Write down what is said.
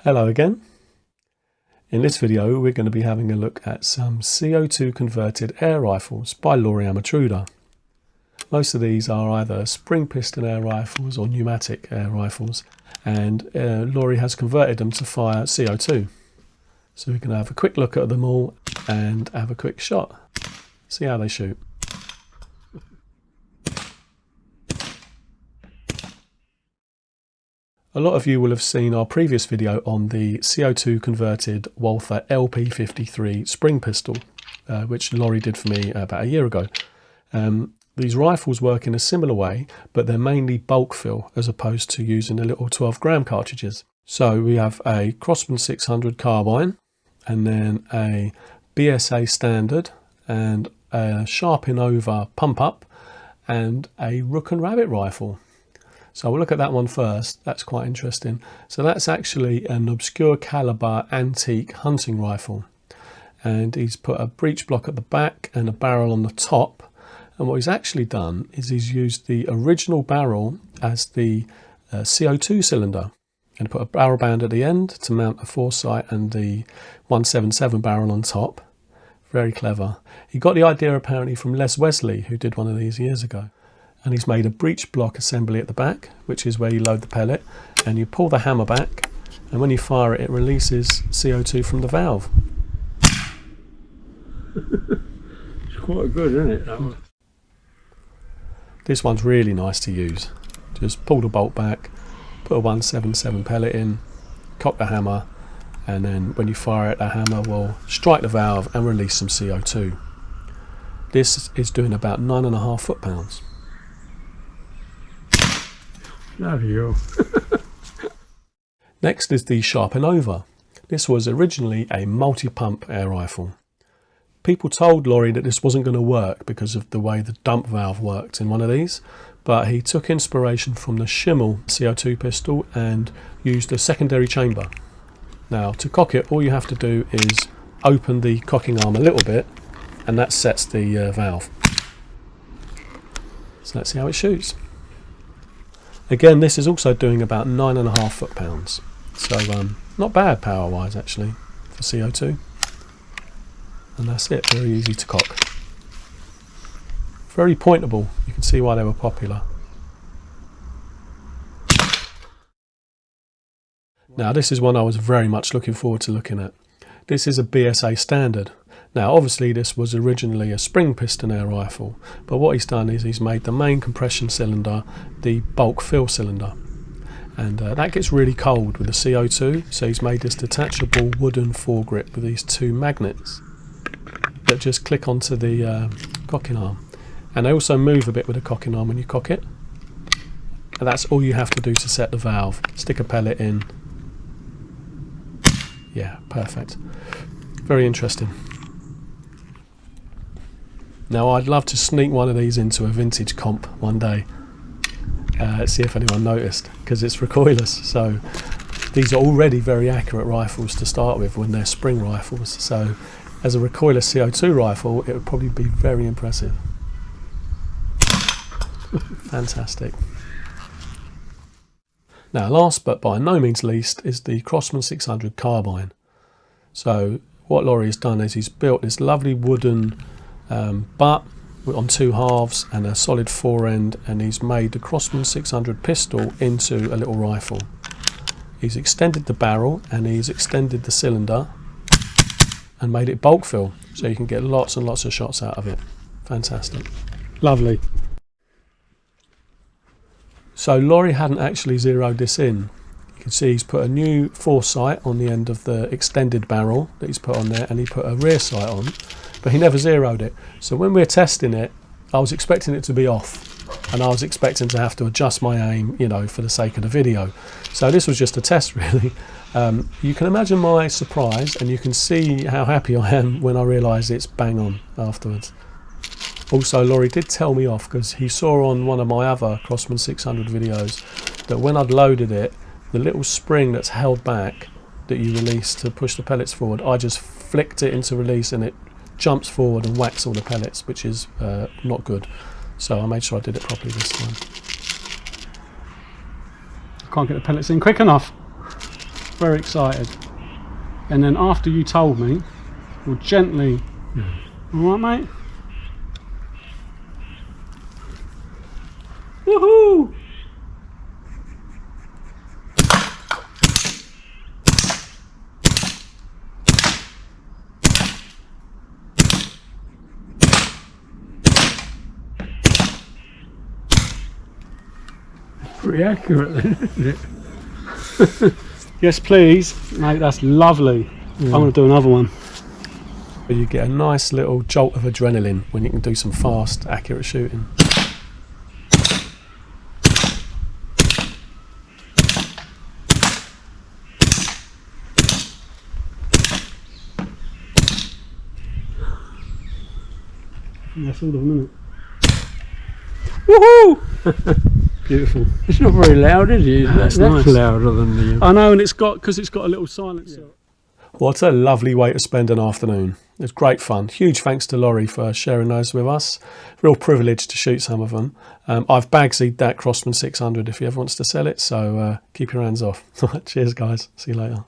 Hello again. In this video we're going to be having a look at some CO2 converted air rifles by Lawrie Amatruda. Most of these are either spring piston air rifles or pneumatic air rifles, and Lawrie has converted them to fire CO2. So we're going to have a quick look at them all and have a quick shot, see how they shoot. A lot of you will have seen our previous video on the CO2 converted Walther LP53 spring pistol, which Lawrie did for me about a year ago. These rifles work in a similar way, but they're mainly bulk fill as opposed to using the little 12-gram cartridges. So we have a Crosman 600 Carbine, and then a BSA Standard, and a Sharp Innova pump up, and a Rook and Rabbit rifle. So we'll look at that one first. That's quite interesting. So that's actually an obscure caliber antique hunting rifle, and he's put a breech block at the back and a barrel on the top. And what he's actually done is he's used the original barrel as the CO2 cylinder, and put a barrel band at the end to mount a foresight and the 177 barrel on top. Very clever. He got the idea apparently from Les Wesley, who did one of these years ago. And he's made a breech block assembly at the back, which is where you load the pellet, and you pull the hammer back, and when you fire it, it releases CO2 from the valve. It's quite good, isn't it? That one? This one's really nice to use. Just pull the bolt back, put a 177 pellet in, cock the hammer, and then when you fire it, the hammer will strike the valve and release some CO2. This is doing about 9.5 foot-pounds. Bloody hell. Next is the Sharp Innova. This was originally a multi-pump air rifle. People told Lawrie that this wasn't going to work because of the way the dump valve worked in one of these, but he took inspiration from the Schimmel CO2 pistol and used a secondary chamber. Now, to cock it, all you have to do is open the cocking arm a little bit, and that sets the valve. So let's see how it shoots. Again, this is also doing about 9.5 foot-pounds, so not bad power-wise actually for CO2. And that's it, very easy to cock. Very pointable, you can see why they were popular. Now this is one I was very much looking forward to looking at. This is a BSA Standard. Now obviously this was originally a spring piston air rifle, but what he's done is he's made the main compression cylinder the bulk fill cylinder, and that gets really cold with the CO2, so he's made this detachable wooden foregrip with these two magnets that just click onto the cocking arm, and they also move a bit with the cocking arm when you cock it, and that's all you have to do to set the valve. Stick a pellet in. Yeah, perfect. Very interesting. Now I'd love to sneak one of these into a vintage comp one day, see if anyone noticed, because it's recoilless, so these are already very accurate rifles to start with when they're spring rifles, so as a recoilless CO2 rifle it would probably be very impressive. Fantastic. Now last but by no means least is the Crosman 600 Carbine. So what Lawrie has done is he's built this lovely wooden butt on two halves and a solid fore end, and he's made the Crosman 600 pistol into a little rifle. He's extended the barrel and he's extended the cylinder and made it bulk fill, so you can get lots and lots of shots out of it. Fantastic. Lovely. So Lawrie hadn't actually zeroed this in. You can see he's put a new foresight on the end of the extended barrel that he's put on there, and he put a rear sight on, but he never zeroed it. So when we're testing it, I was expecting it to be off, and I was expecting to have to adjust my aim, you know, for the sake of the video. So this was just a test really. You can imagine my surprise, and you can see how happy I am when I realise it's bang on afterwards. Also, Lawrie did tell me off because he saw on one of my other Crosman 600 videos that when I'd loaded it, the little spring that's held back that you release to push the pellets forward, I just flicked it into release and it jumps forward and whacks all the pellets, which is not good. So I made sure I did it properly this time. I can't get the pellets in quick enough. very excited. And then after you told me, we'll gently, all right, mate? Woohoo! Pretty accurate then, isn't it? Yes, please, mate. That's lovely. I'm going to do another one. You get a nice little jolt of adrenaline when you can do some fast, accurate shooting. That's all of them, isn't it? Woohoo! Beautiful. It's not very loud, is it? That's That's nice. louder than the... I know, and because it's got a little silencer. What a lovely way to spend an afternoon. It was great fun. Huge thanks to Lawrie for sharing those with us. Real privilege to shoot some of them. I've bag-seed that Crosman 600 if he ever wants to sell it, so keep your hands off. Cheers guys, see you later.